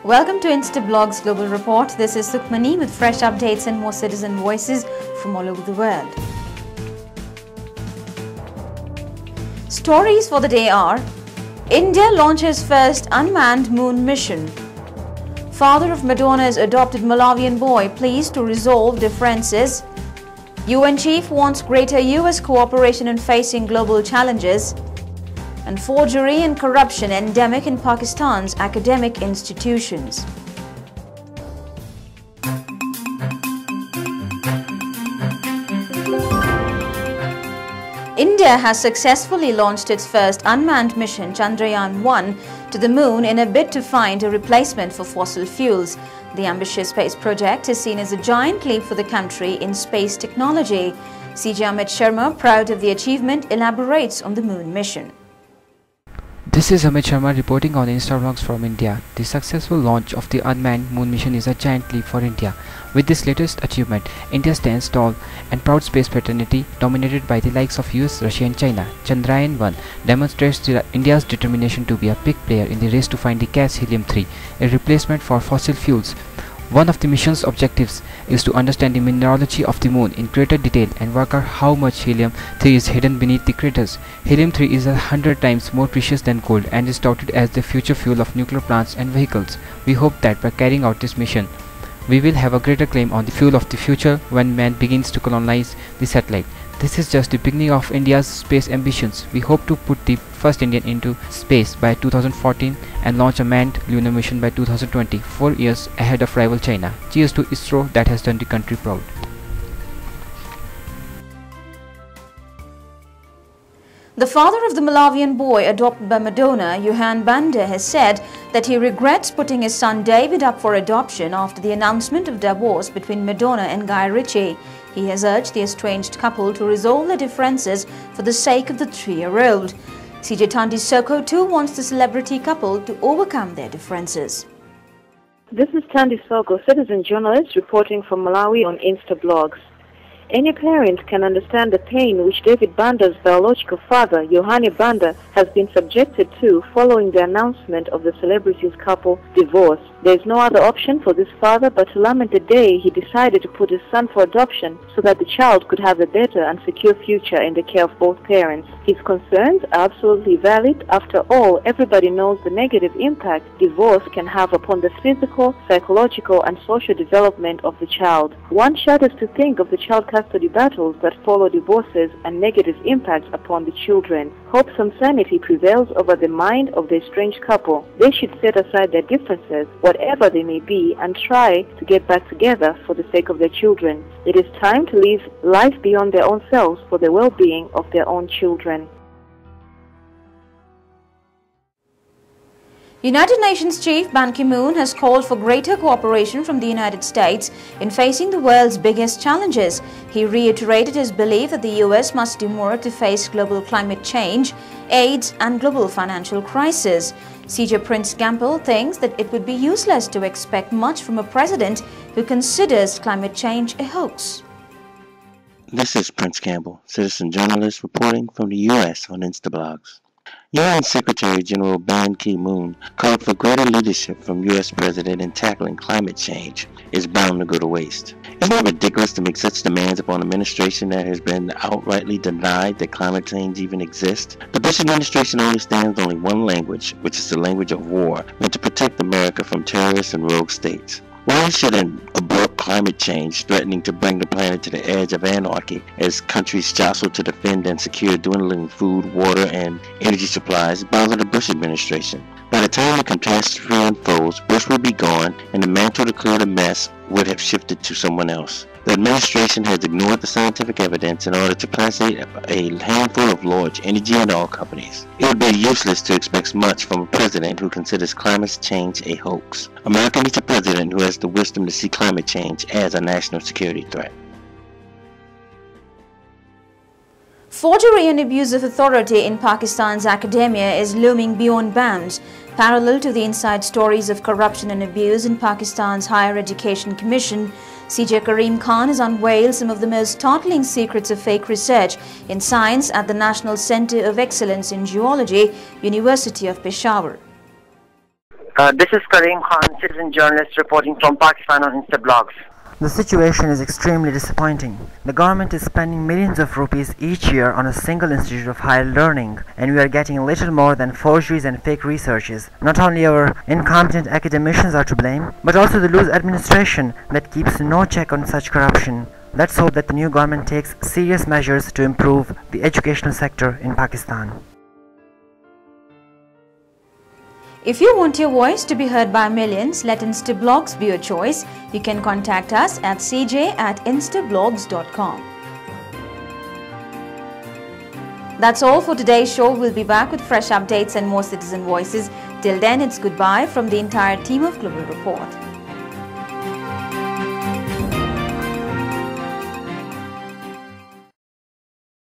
Welcome to Instablogs Global Report. This is Sukhmani with fresh updates and more citizen voices from all over the world. Stories for the day are: India launches first unmanned moon mission. Father of Madonna's adopted Malawian boy pleased to resolve differences. UN chief wants greater US cooperation in facing global challenges. And forgery and corruption endemic in Pakistan's academic institutions. India has successfully launched its first unmanned mission, Chandrayaan I, to the moon in a bid to find a replacement for fossil fuels. The ambitious space project is seen as a giant leap for the country in space technology. CJ Amit Sharma, proud of the achievement, elaborates on the moon mission. This is Amit Sharma reporting on Instablogs from India. The successful launch of the unmanned moon mission is a giant leap for India. With this latest achievement, India stands tall and proud space fraternity dominated by the likes of US, Russia and China. Chandrayaan I demonstrates India's determination to be a big player in the race to find the gas Helium-3, a replacement for fossil fuels. One of the mission's objectives is to understand the mineralogy of the moon in greater detail and work out how much helium-3 is hidden beneath the craters. Helium-3 is 100 times more precious than gold and is touted as the future fuel of nuclear plants and vehicles. We hope that by carrying out this mission, we will have a greater claim on the fuel of the future when man begins to colonize the satellite. This is just the beginning of India's space ambitions. We hope to put the first Indian into space by 2014 and launch a manned lunar mission by 2020, 4 years ahead of rival China. Cheers to ISRO that has done the country proud. The father of the Malawian boy adopted by Madonna, Johan Banda, has said that he regrets putting his son David up for adoption after the announcement of divorce between Madonna and Guy Ritchie. He has urged the estranged couple to resolve their differences for the sake of the 3-year-old. CJ Tandi Soko too wants the celebrity couple to overcome their differences. This is Tandi Soko, citizen journalist reporting from Malawi on Instablogs. Any parent can understand the pain which David Banda's biological father, Yohane Banda, has been subjected to following the announcement of the celebrities' couple divorce. There is no other option for this father but to lament the day he decided to put his son for adoption so that the child could have a better and secure future in the care of both parents. His concerns are absolutely valid. After all, everybody knows the negative impact divorce can have upon the physical, psychological and social development of the child. One shudders to think of the child custody battles that follow divorces and negative impacts upon the children. Hope some sanity prevails over the mind of the estranged couple. They should set aside their differences, whatever they may be, and try to get back together for the sake of their children. It is time to live life beyond their own selves for the well-being of their own children. United Nations Chief Ban Ki-moon has called for greater cooperation from the United States in facing the world's biggest challenges. He reiterated his belief that the US must do more to face global climate change, AIDS and global financial crisis. CJ Prince Gamble thinks that it would be useless to expect much from a president who considers climate change a hoax. This is Prince Campbell, citizen journalist reporting from the U.S. on Instablogs. UN Secretary General Ban Ki-moon called for greater leadership from U.S. President in tackling climate change is bound to go to waste. Isn't it ridiculous to make such demands upon an administration that has been outrightly denied that climate change even exists? The Bush administration understands only one language, which is the language of war, meant to protect America from terrorists and rogue states. Why should an abrupt climate change threatening to bring the planet to the edge of anarchy as countries jostle to defend and secure dwindling food, water, and energy supplies bother the Bush administration? By the time the catastrophe unfolds, Bush will be gone and the mantle to clear the mess would have shifted to someone else. The administration has ignored the scientific evidence in order to placate a handful of large energy and oil companies. It would be useless to expect much from a president who considers climate change a hoax. America needs a president who has the wisdom to see climate change as a national security threat. Forgery and abuse of authority in Pakistan's academia is looming beyond bounds. Parallel to the inside stories of corruption and abuse in Pakistan's Higher Education Commission, CJ Karim Khan has unveiled some of the most startling secrets of fake research in science at the National Centre of Excellence in Geology, University of Peshawar. This is Kareem Khan, citizen journalist reporting from Pakistan on Instablogs. The situation is extremely disappointing. The government is spending millions of rupees each year on a single institute of higher learning, and we are getting little more than forgeries and fake researches. Not only our incompetent academicians are to blame, but also the loose administration that keeps no check on such corruption. Let's hope that the new government takes serious measures to improve the educational sector in Pakistan. If you want your voice to be heard by millions, let Instablogs be your choice. You can contact us at cj@instablogs.com. That's all for today's show. We'll be back with fresh updates and more citizen voices. Till then, it's goodbye from the entire team of Global Report.